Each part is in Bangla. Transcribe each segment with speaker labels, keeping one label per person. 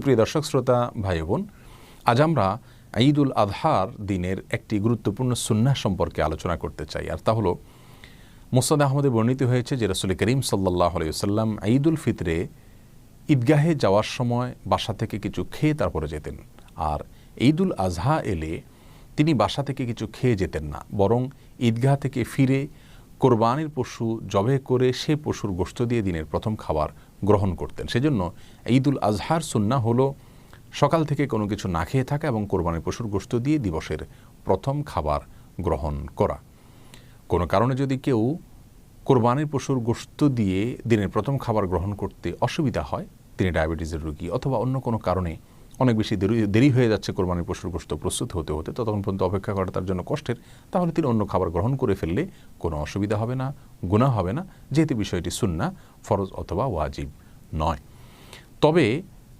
Speaker 1: সুপ্রিয় দর্শক শ্রোতা ভাই বোন, আজ আমরা ঈদুল আজহার দিনের একটি গুরুত্বপূর্ণ সুন্নাহ সম্পর্কে আলোচনা করতে চাই। আর তা হলো, মুসনাদ আহমদে বর্ণিত হয়েছে যে রাসূল করিম সাল্লাল্লাহু আলাইহি ওয়াসাল্লাম ঈদুল ফিতরে ঈদগাহে যাওয়ার সময় বাসা থেকে কিছু খেয়ে তারপরে যেতেন। আর ঈদুল আজহা এলে তিনি বাসা থেকে কিছু খেয়ে যেতেন না, বরং ঈদগাহ থেকে ফিরে কোরবানির পশু জবে করে সে পশুর গোশত দিয়ে দিনের প্রথম খাবার গ্রহণ করতেন। সেজন্য ঈদুল আজহার সুন্নাহ হলো সকাল থেকে কোনো কিছু না খেয়ে থাকা এবং কোরবানির পশুর গোশত দিয়ে দিবসের প্রথম খাবার গ্রহণ করা। কোনো কারণে যদি কেউ কোরবানির পশুর গোশত দিয়ে দিনের প্রথম খাবার গ্রহণ করতে অসুবিধা হয়, তিনি ডায়াবেটিসের রোগী অথবা অন্য কোনো কারণে অনেক বেশি দেরি হয়ে যাচ্ছে কোরবানির পশুর গোশত প্রস্তুত হতে হতে, ততক্ষণ পর্যন্ত অপেক্ষা করা তার জন্য কষ্টের, তাহলে তিনি অন্য খাবার গ্রহণ করে ফেললে কোনো অসুবিধা হবে না, গুনাহ হবে না, যেহেতু বিষয়টি সুন্নাহ, ফরজ অথবা ওয়াজিব নয়। তবে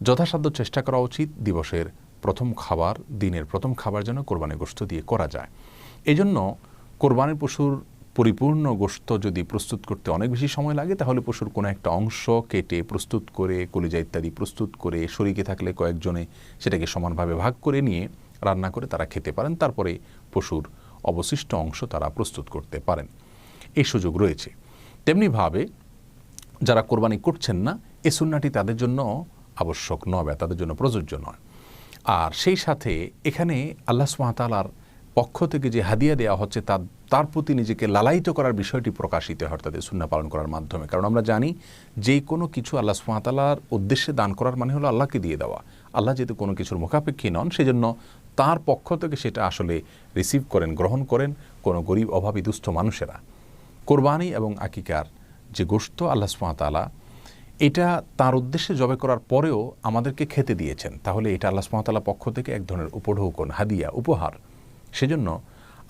Speaker 1: যথাসাধ্য চেষ্টা করা উচিত দিবসের প্রথম খাবার, দিনের প্রথম খাবার যেন কোরবানির গোশত দিয়ে করা যায়। এজন্য কোরবানির পশুর পরিপূর্ণ গোশত যদি প্রস্তুত করতে অনেক বেশি সময় লাগে, তাহলে পশুর কোনো একটা অংশ কেটে প্রস্তুত করে, কলিজা ইত্যাদি প্রস্তুত করে, শরীকে থাকলে কয়েকজনে সেটাকে সমানভাবে ভাগ করে নিয়ে রান্না করে তারা খেতে পারেন। তারপরে পশুর অবশিষ্ট অংশ তারা প্রস্তুত করতে পারেন, এই সুযোগ রয়েছে। তেমনিভাবে যারা কোরবানি করছেন না, এই সুন্নাহটি তাদের জন্য আবশ্যক নয় বা তাদের জন্য প্রযোজ্য নয়। আর সেই সাথে এখানে আল্লাহ সুবহানাহু ওয়া তাআলার পক্ষ থেকে যে হাদিয়া দেওয়া হচ্ছে তার প্রতি নিজেকে লালায়িত করার বিষয়টি প্রকাশিত হয় তাদের সুন্নাহ পালন করার মাধ্যমে। কারণ আমরা জানি যে কোনো কিছু আল্লাহ সুবহানাহু ওয়া তাআলার উদ্দেশ্যে দান করার মানে হলো আল্লাহকে দিয়ে দেওয়া। আল্লাহ যেহেতু কোনো কিছুর মুখাপেক্ষী নন, সেজন্য তার পক্ষ থেকে সেটা আসলে রিসিভ করেন, গ্রহণ করেন কোনো গরিব, অভাবী, দুস্থ মানুষেরা। কোরবানি এবং আকিকার যে গোশত আল্লাহ সুবহানাহু ওয়া তাআলা এটা তার উদ্দেশ্যে জবে করার পরেও আমাদেরকে খেতে দিয়েছেন, তাহলে এটা আল্লাহ সুবহানাহু ওয়া তাআলার পক্ষ থেকে এক ধরনের উপঢৌকন, হাদিয়া, উপহার। সেজন্য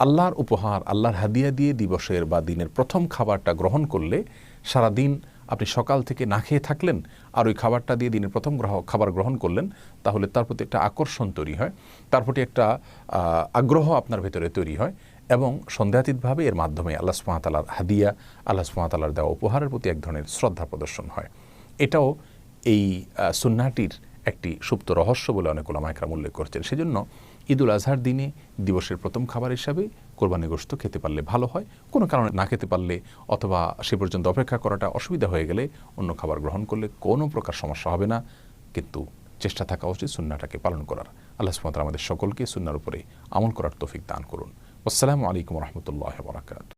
Speaker 1: আল্লাহর উপহার, আল্লাহর হাদিয়া দিয়ে দিবসের বা দিনের প্রথম খাবারটা গ্রহণ করলে সারাদিন আপনি সকাল থেকে না খেয়ে থাকলেন আর ওই খাবারটা দিয়ে দিনের প্রথম খাবার গ্রহণ করলেন, তাহলে তার প্রতি একটা আকর্ষণ তৈরি হয়, তার প্রতি একটা আগ্রহ আপনার ভেতরে তৈরি হয় এবং সন্দেহাতীতভাবে এর মাধ্যমে আল্লাহ সুবহানাহু ওয়া তাআলার হাদিয়া, আল্লাহ সুবহানাহু ওয়া তাআলার দেওয়া উপহারের প্রতি এক ধরনের শ্রদ্ধা প্রদর্শন হয়। এটাও এই সুন্নাহটির একটি সুপ্ত রহস্য বলে অনেক উলামা ইকরাম উল্লেখ করছেন। সেজন্য ঈদুল আজহার দিনে দিবসের প্রথম খাবার হিসাবে কোরবানি গোশত খেতে পারলে ভালো হয়। কোনো কারণে না খেতে পারলে অথবা সে পর্যন্ত অপেক্ষা করাটা অসুবিধা হয়ে গেলে অন্য খাবার গ্রহণ করলে কোনো প্রকার সমস্যা হবে না, কিন্তু চেষ্টা থাকা উচিত সুন্নাহটাকে পালন করার। আল্লাহ সুবহানাহু ওয়া তাআলা আমাদের সকলকে সুন্নাহর উপরে আমল করার তৌফিক দান করুন। আসসালামু আলাইকুম ওয়া রাহমাতুল্লাহি ওয়া বারাকাতুহু।